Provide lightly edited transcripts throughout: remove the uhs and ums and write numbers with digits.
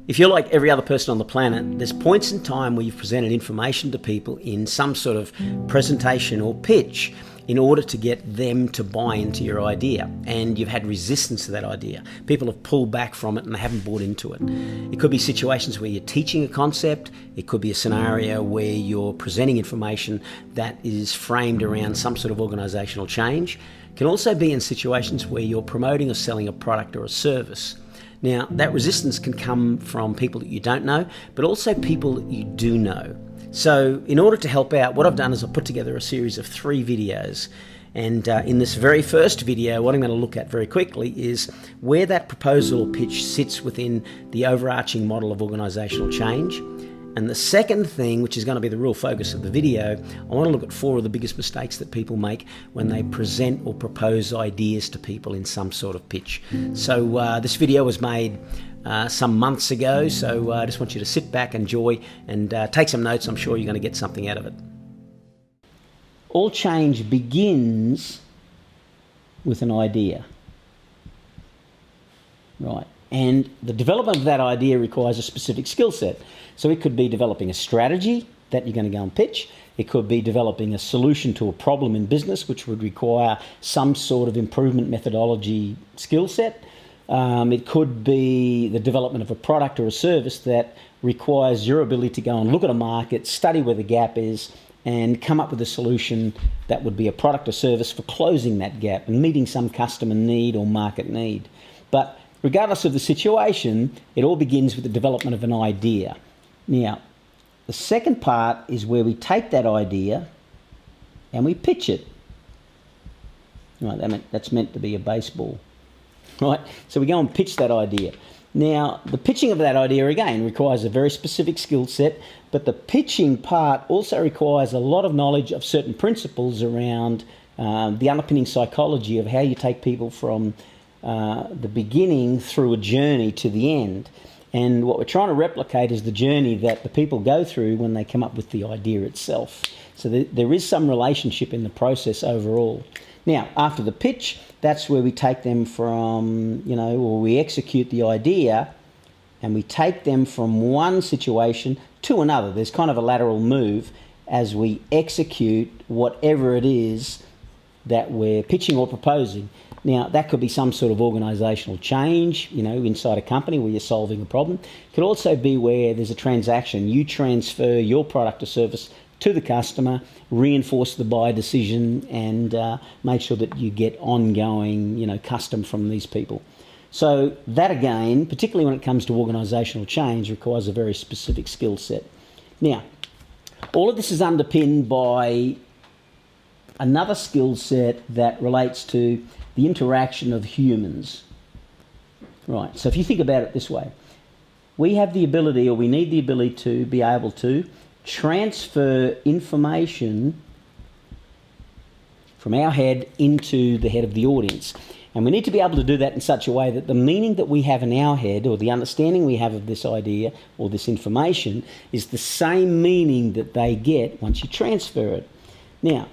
If you're like every other person on the planet, there's points in time where you've presented information to people in some sort of presentation or pitch in order to get them to buy into your idea, and you've had resistance to that idea. People have pulled back from it and they haven't bought into it. It could be situations where you're teaching a concept. It could be a scenario where you're presenting information that is framed around some sort of organisational change. It can also be in situations where you're promoting or selling a product or a service. Now, that resistance can come from people that you don't know, but also people that you do know. So in order to help out, what I've done is I've put together a series of 3 videos. And in this very first video, what I'm going to look at very quickly is where that proposal or pitch sits within the overarching model of organisational change. And the second thing, which is going to be the real focus of the video, I want to look at 4 of the biggest mistakes that people make when they present or propose ideas to people in some sort of pitch. So this video was made some months ago, so I just want you to sit back, enjoy, and take some notes. I'm sure you're going to get something out of it. All change begins with an idea, right? And the development of that idea requires a specific skill set. So it could be developing a strategy that you're going to go and pitch. It could be developing a solution to a problem in business, which would require some sort of improvement methodology skill set. It could be the development of a product or a service that requires your ability to go and look at a market, study where the gap is, and come up with a solution that would be a product or service for closing that gap and meeting some customer need or market need. But regardless of the situation, it all begins with the development of an idea. Now, the second part is where we take that idea and we pitch it. Right, that's meant to be a baseball. Right, so we go and pitch that idea. Now, the pitching of that idea, again, requires a very specific skill set, but the pitching part also requires a lot of knowledge of certain principles around the underpinning psychology of how you take people from the beginning through a journey to the end. And what we're trying to replicate is the journey that the people go through when they come up with the idea itself. So there is some relationship in the process overall. Now, after the pitch, that's where we take them from, or we execute the idea and we take them from one situation to another. There's kind of a lateral move as we execute whatever it is that we're pitching or proposing. Now, that could be some sort of organisational change, inside a company where you're solving a problem. It could also be where there's a transaction. You transfer your product or service to the customer, reinforce the buy decision, and make sure that you get ongoing, custom from these people. So that, again, particularly when it comes to organisational change, requires a very specific skill set. Now, all of this is underpinned by another skill set that relates to the interaction of humans. Right, so if you think about it this way, we have the ability, or we need the ability to be able to transfer information from our head into the head of the audience. And we need to be able to do that in such a way that the meaning that we have in our head, or the understanding we have of this idea or this information, is the same meaning that they get once you transfer it. Now,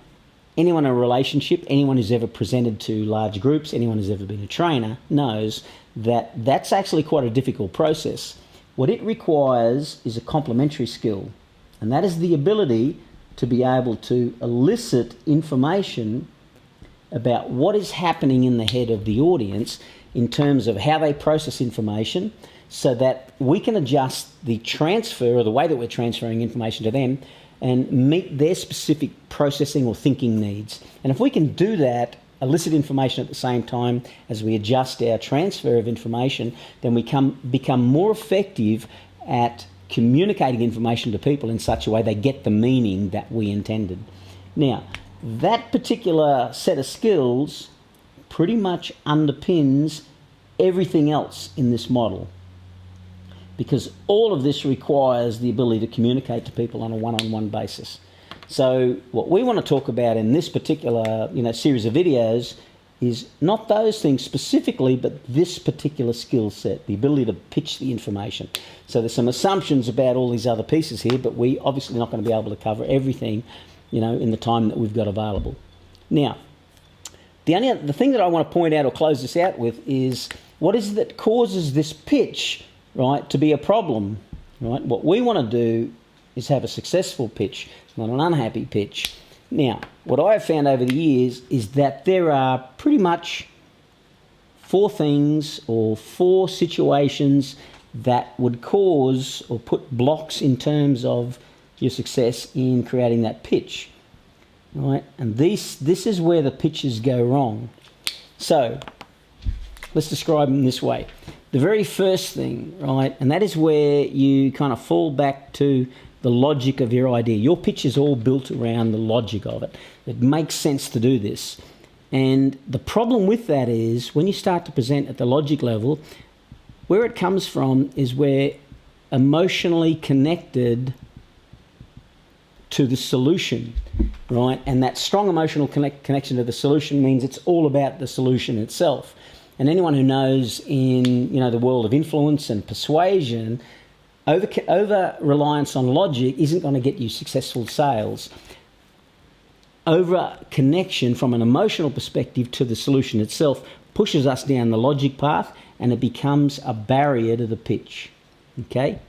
anyone in a relationship, anyone who's ever presented to large groups, anyone who's ever been a trainer knows that that's actually quite a difficult process. What it requires is a complementary skill, and that is the ability to be able to elicit information about what is happening in the head of the audience in terms of how they process information, so that we can adjust the transfer, or the way that we're transferring information to them, and meet their specific processing or thinking needs. And if we can do that, elicit information at the same time as we adjust our transfer of information, then we become more effective at communicating information to people in such a way they get the meaning that we intended. Now, that particular set of skills pretty much underpins everything else in this model, because all of this requires the ability to communicate to people on a one-on-one basis. So what we want to talk about in this particular series of videos is not those things specifically, but this particular skill set, the ability to pitch the information. So there's some assumptions about all these other pieces here, but we obviously not going to be able to cover everything, in the time that we've got available. Now, the thing that I want to point out or close this out with is, what is it that causes this pitch right, to be a problem, right? What we want to do is have a successful pitch, not an unhappy pitch. Now, what I have found over the years is that there are pretty much 4 things or 4 situations that would cause or put blocks in terms of your success in creating that pitch, right? And this is where the pitches go wrong. So let's describe them this way. The very first thing, right, and that is where you kind of fall back to the logic of your idea. Your pitch is all built around the logic of it. It makes sense to do this. And the problem with that is when you start to present at the logic level, where it comes from is we're emotionally connected to the solution, right? And that strong emotional connection to the solution means it's all about the solution itself. And anyone who knows in the world of influence and persuasion, over reliance on logic isn't going to get you successful sales. Over connection from an emotional perspective to the solution itself pushes us down the logic path, and it becomes a barrier to the pitch. Okay?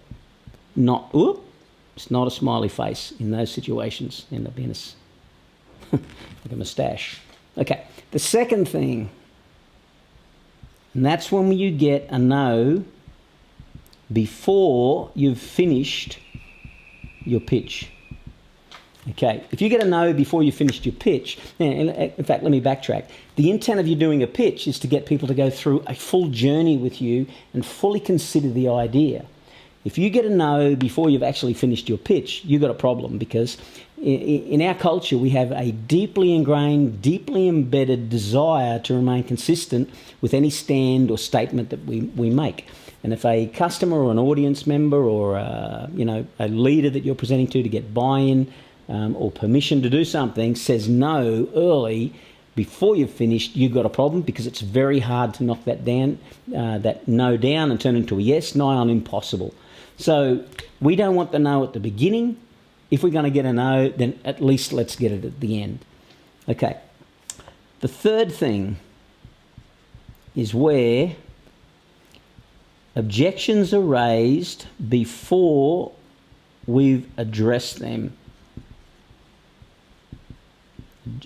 It's not a smiley face in those situations. End up being like a moustache. Okay. The second thing, and that's when you get a no before you've finished your pitch. Okay, if you get a no before you finished your pitch, in fact, let me backtrack. The intent of you doing a pitch is to get people to go through a full journey with you and fully consider the idea. If you get a no before you've actually finished your pitch, you've got a problem, because in our culture we have a deeply ingrained, deeply embedded desire to remain consistent with any stand or statement that we make. And if a customer or an audience member or a leader that you're presenting to get buy-in or permission to do something says no early before you've finished, you've got a problem, because it's very hard to knock that no down and turn it into a yes, nigh on impossible. So we don't want the no at the beginning. If we're going to get a no, then at least let's get it at the end. Okay. The third thing is where objections are raised before we've addressed them.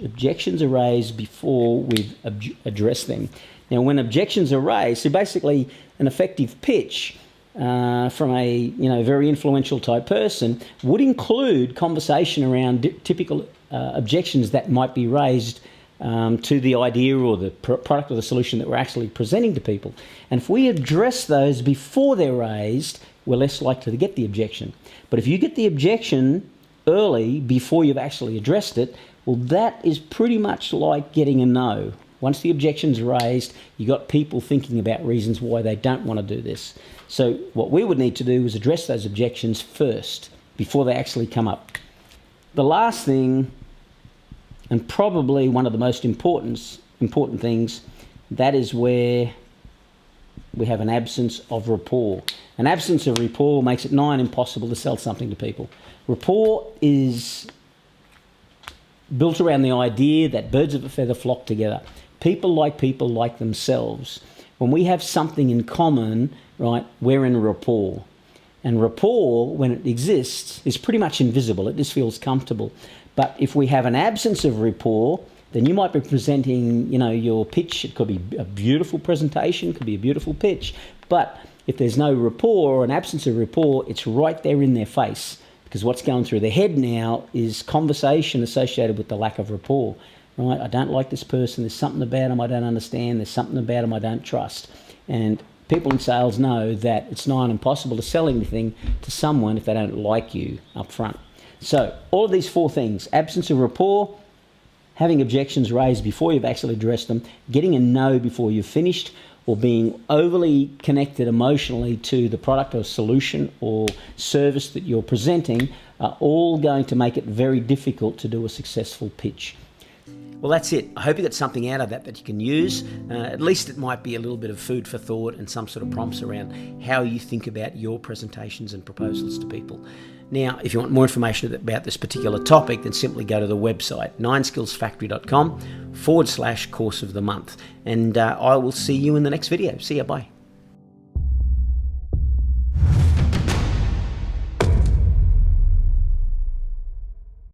Objections are raised before we've addressed them. Now, when objections are raised, so basically an effective pitch from a very influential type person would include conversation around typical objections that might be raised to the idea or the product or the solution that we're actually presenting to people. And if we address those before they're raised, we're less likely to get the objection. But if you get the objection early before you've actually addressed it, well, that is pretty much like getting a no. Once the objection's raised, you've got people thinking about reasons why they don't want to do this. So what we would need to do is address those objections first before they actually come up. The last thing, and probably one of the most important things, that is where we have an absence of rapport. An absence of rapport makes it nigh on impossible to sell something to people. Rapport is built around the idea that birds of a feather flock together. People like themselves. When we have something in common, right, we're in rapport. And rapport, when it exists, is pretty much invisible. It just feels comfortable. But if we have an absence of rapport, then you might be presenting, your pitch. It could be a beautiful presentation, it could be a beautiful pitch. But if there's no rapport or an absence of rapport, it's right there in their face. Because what's going through their head now is conversation associated with the lack of rapport. Right? I don't like this person. There's something about them I don't understand. There's something about them I don't trust. And people in sales know that it's nigh on impossible to sell anything to someone if they don't like you up front. So all of these 4 things: absence of rapport, having objections raised before you've actually addressed them, getting a no before you've finished, or being overly connected emotionally to the product or solution or service that you're presenting, are all going to make it very difficult to do a successful pitch. Well, that's it. I hope you got something out of that you can use. At least it might be a little bit of food for thought and some sort of prompts around how you think about your presentations and proposals to people. Now, if you want more information about this particular topic, then simply go to the website, 9skillsfactory.com/course of the month. And I will see you in the next video. See ya, bye.